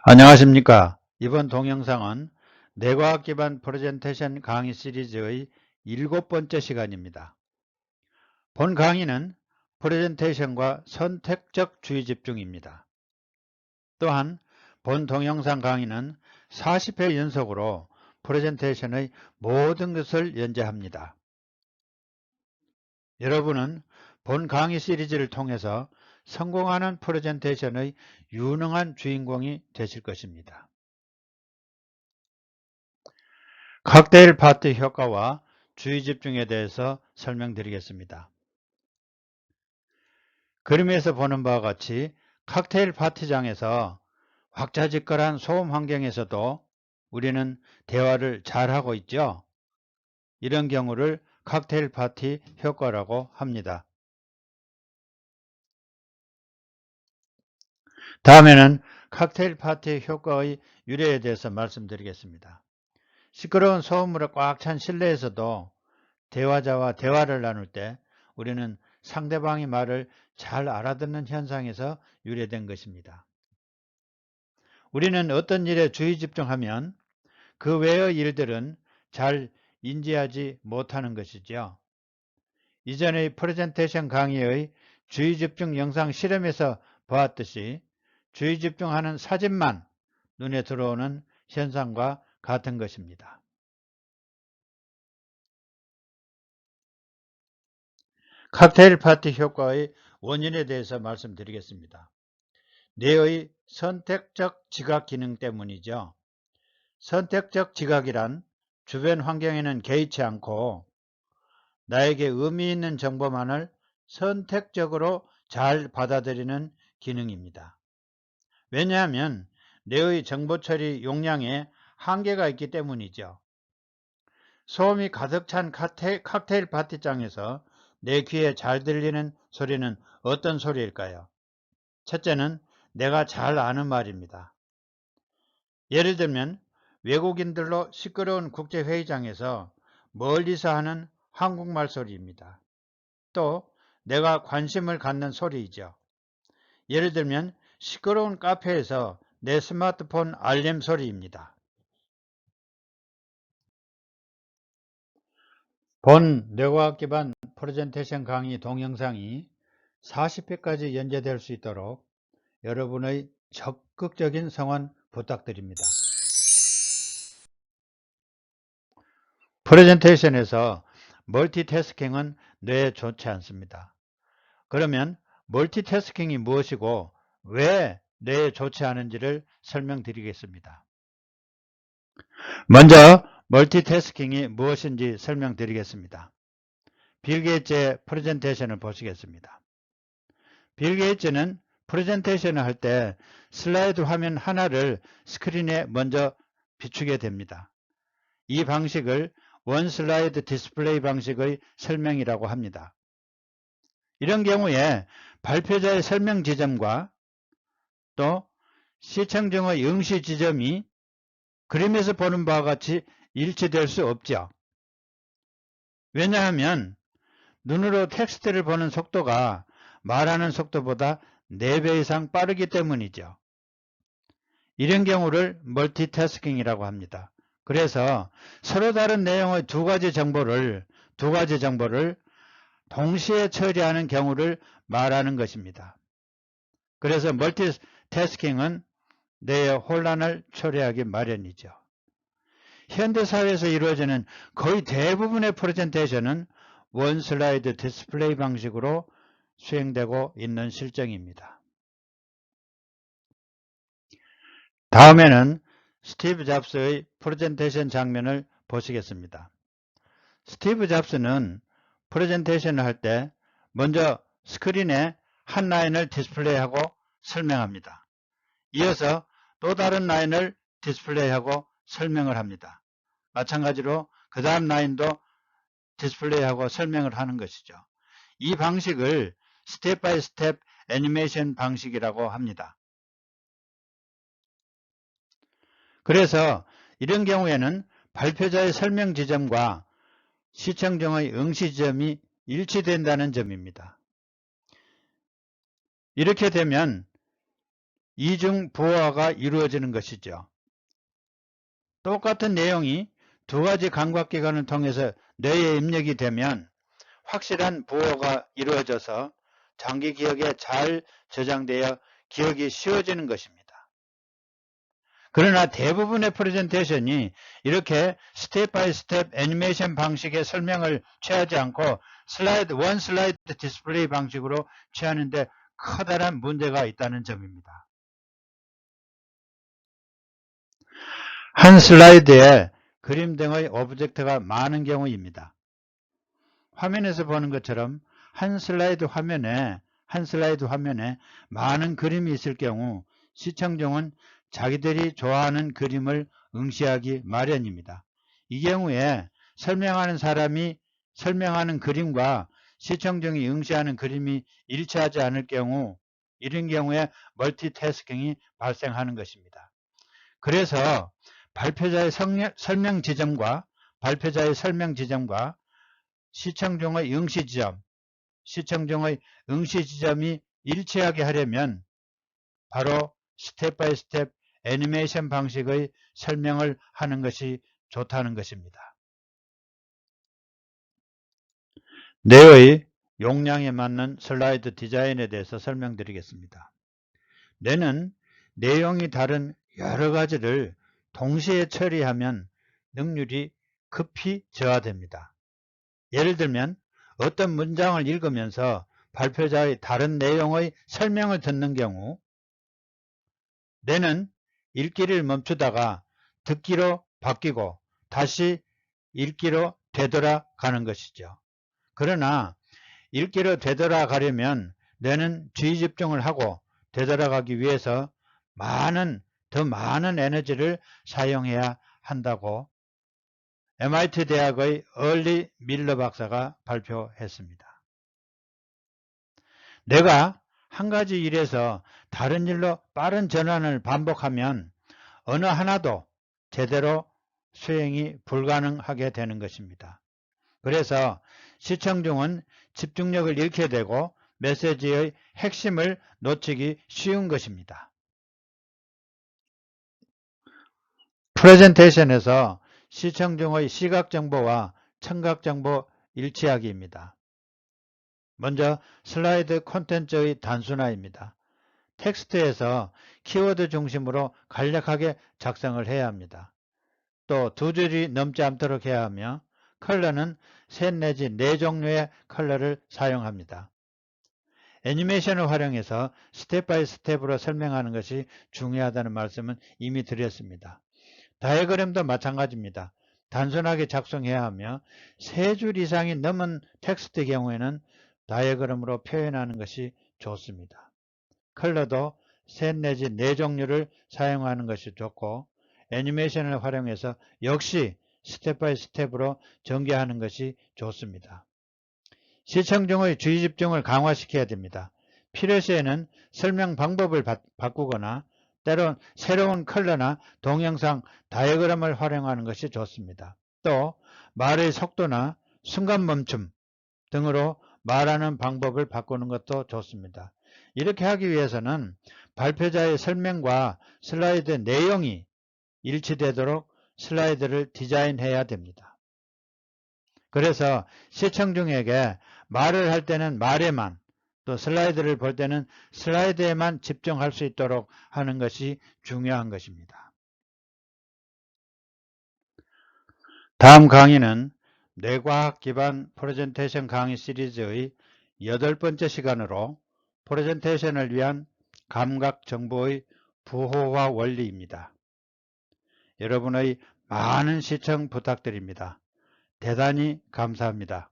안녕하십니까. 이번 동영상은 뇌과학 기반 프레젠테이션 강의 시리즈의 7번째 시간입니다. 본 강의는 프레젠테이션과 선택적 주의 집중입니다. 또한 본 동영상 강의는 40회 연속으로 프레젠테이션의 모든 것을 연재합니다. 여러분은 본 강의 시리즈를 통해서 성공하는 프레젠테이션의 유능한 주인공이 되실 것입니다. 칵테일 파티 효과와 주의 집중에 대해서 설명드리겠습니다. 그림에서 보는 바와 같이 칵테일 파티장에서 확자지껄한 소음 환경에서도 우리는 대화를 잘하고 있죠. 이런 경우를 칵테일 파티 효과라고 합니다. 다음에는 칵테일 파티 효과의 유래에 대해서 말씀드리겠습니다. 시끄러운 소음으로 꽉 찬 실내에서도 대화자와 대화를 나눌 때 우리는 상대방의 말을 잘 알아듣는 현상에서 유래된 것입니다. 우리는 어떤 일에 주의 집중하면 그 외의 일들은 잘 인지하지 못하는 것이죠. 이전의 프레젠테이션 강의의 주의 집중 영상 실험에서 보았듯이 주의 집중하는 사진만 눈에 들어오는 현상과 같은 것입니다. 칵테일 파티 효과의 원인에 대해서 말씀드리겠습니다. 뇌의 선택적 지각 기능 때문이죠. 선택적 지각이란 주변 환경에는 개의치 않고 나에게 의미 있는 정보만을 선택적으로 잘 받아들이는 기능입니다. 왜냐하면 뇌의 정보 처리 용량에 한계가 있기 때문이죠. 소음이 가득 찬 칵테일 파티장에서 내 귀에 잘 들리는 소리는 어떤 소리일까요? 첫째는 내가 잘 아는 말입니다. 예를 들면 외국인들로 시끄러운 국제회의장에서 멀리서 하는 한국말 소리입니다. 또 내가 관심을 갖는 소리이죠. 예를 들면 시끄러운 카페에서 내 스마트폰 알림 소리입니다. 본 뇌과학 기반 프레젠테이션 강의 동영상이 40회까지 연재될 수 있도록 여러분의 적극적인 성원 부탁드립니다. 프레젠테이션에서 멀티태스킹은 뇌에 좋지 않습니다. 그러면 멀티태스킹이 무엇이고 왜 뇌에 좋지 않은지를 설명드리겠습니다. 먼저 멀티태스킹이 무엇인지 설명드리겠습니다. 빌 게이츠의 프레젠테이션을 보시겠습니다. 빌 게이츠는 프레젠테이션을 할 때 슬라이드 화면 하나를 스크린에 먼저 비추게 됩니다. 이 방식을 원 슬라이드 디스플레이 방식의 설명이라고 합니다. 이런 경우에 발표자의 설명 지점과 또 시청자의 응시 지점이 그림에서 보는 바와 같이 일치될 수 없죠. 왜냐하면 눈으로 텍스트를 보는 속도가 말하는 속도보다 4배 이상 빠르기 때문이죠. 이런 경우를 멀티태스킹이라고 합니다. 그래서 서로 다른 내용의 두 가지 정보를 동시에 처리하는 경우를 말하는 것입니다. 그래서 멀티태스킹은 뇌의 혼란을 초래하기 마련이죠. 현대사회에서 이루어지는 거의 대부분의 프레젠테이션은 원 슬라이드 디스플레이 방식으로 수행되고 있는 실정입니다. 다음에는 스티브 잡스의 프레젠테이션 장면을 보시겠습니다. 스티브 잡스는 프레젠테이션을 할 때 먼저 스크린에 한 라인을 디스플레이하고 설명합니다. 이어서 또 다른 라인을 디스플레이하고 설명을 합니다. 마찬가지로 그 다음 라인도 디스플레이하고 설명을 하는 것이죠. 이 방식을 스텝 바이 스텝 애니메이션 방식이라고 합니다. 그래서 이런 경우에는 발표자의 설명 지점과 시청자의 응시 지점이 일치된다는 점입니다. 이렇게 되면 이중 부호화가 이루어지는 것이죠. 똑같은 내용이 두 가지 감각기관을 통해서 뇌에 입력이 되면 확실한 부호가 이루어져서 장기 기억에 잘 저장되어 기억이 쉬워지는 것입니다. 그러나 대부분의 프레젠테이션이 이렇게 스텝 바이 스텝 애니메이션 방식의 설명을 취하지 않고 원 슬라이드 디스플레이 방식으로 취하는데 커다란 문제가 있다는 점입니다. 한 슬라이드에 그림 등의 오브젝트가 많은 경우입니다. 화면에서 보는 것처럼 한 슬라이드 화면에 많은 그림이 있을 경우 시청 중은 자기들이 좋아하는 그림을 응시하기 마련입니다. 이 경우에 설명하는 사람이 설명하는 그림과 시청 중이 응시하는 그림이 일치하지 않을 경우, 이런 경우에 멀티태스킹이 발생하는 것입니다. 그래서 발표자의 설명 지점과 시청 중의 응시 지점이 일치하게 하려면 바로 스텝 바이 스텝 애니메이션 방식의 설명을 하는 것이 좋다는 것입니다. 뇌의 용량에 맞는 슬라이드 디자인에 대해서 설명드리겠습니다. 뇌는 내용이 다른 여러 가지를 동시에 처리하면 능률이 급히 저하됩니다. 예를 들면 어떤 문장을 읽으면서 발표자의 다른 내용의 설명을 듣는 경우 뇌는 읽기를 멈추다가 듣기로 바뀌고 다시 읽기로 되돌아가는 것이죠. 그러나 읽기로 되돌아가려면 뇌는 주의 집중을 하고 되돌아가기 위해서 더 많은 에너지를 사용해야 한다고 MIT 대학의 얼리 밀러 박사가 발표했습니다. 내가 한 가지 일에서 다른 일로 빠른 전환을 반복하면 어느 하나도 제대로 수행이 불가능하게 되는 것입니다. 그래서 시청 중은 집중력을 잃게 되고 메시지의 핵심을 놓치기 쉬운 것입니다. 프레젠테이션에서 시청 중의 시각 정보와 청각 정보 일치하기입니다. 먼저 슬라이드 콘텐츠의 단순화입니다. 텍스트에서 키워드 중심으로 간략하게 작성을 해야 합니다. 또 두 줄이 넘지 않도록 해야 하며 컬러는 3 내지 4종류의 컬러를 사용합니다. 애니메이션을 활용해서 스텝 바이 스텝으로 설명하는 것이 중요하다는 말씀은 이미 드렸습니다. 다이어그램도 마찬가지입니다. 단순하게 작성해야 하며 3줄 이상이 넘은 텍스트의 경우에는 다이어그램으로 표현하는 것이 좋습니다. 컬러도 3 내지 4종류를 사용하는 것이 좋고 애니메이션을 활용해서 역시 스텝 바이 스텝으로 전개하는 것이 좋습니다. 시청 중의 주의 집중을 강화시켜야 됩니다. 필요시에는 설명 방법을 바꾸거나 때론 새로운 컬러나 동영상, 다이어그램을 활용하는 것이 좋습니다. 또 말의 속도나 순간 멈춤 등으로 말하는 방법을 바꾸는 것도 좋습니다. 이렇게 하기 위해서는 발표자의 설명과 슬라이드 내용이 일치되도록 슬라이드를 디자인해야 됩니다. 그래서 시청중에게 말을 할 때는 말에만, 또 슬라이드를 볼 때는 슬라이드에만 집중할 수 있도록 하는 것이 중요한 것입니다. 다음 강의는 뇌과학 기반 프레젠테이션 강의 시리즈의 8번째 시간으로 프레젠테이션을 위한 감각 정보의 부호화 원리입니다. 여러분의 많은 시청 부탁드립니다. 대단히 감사합니다.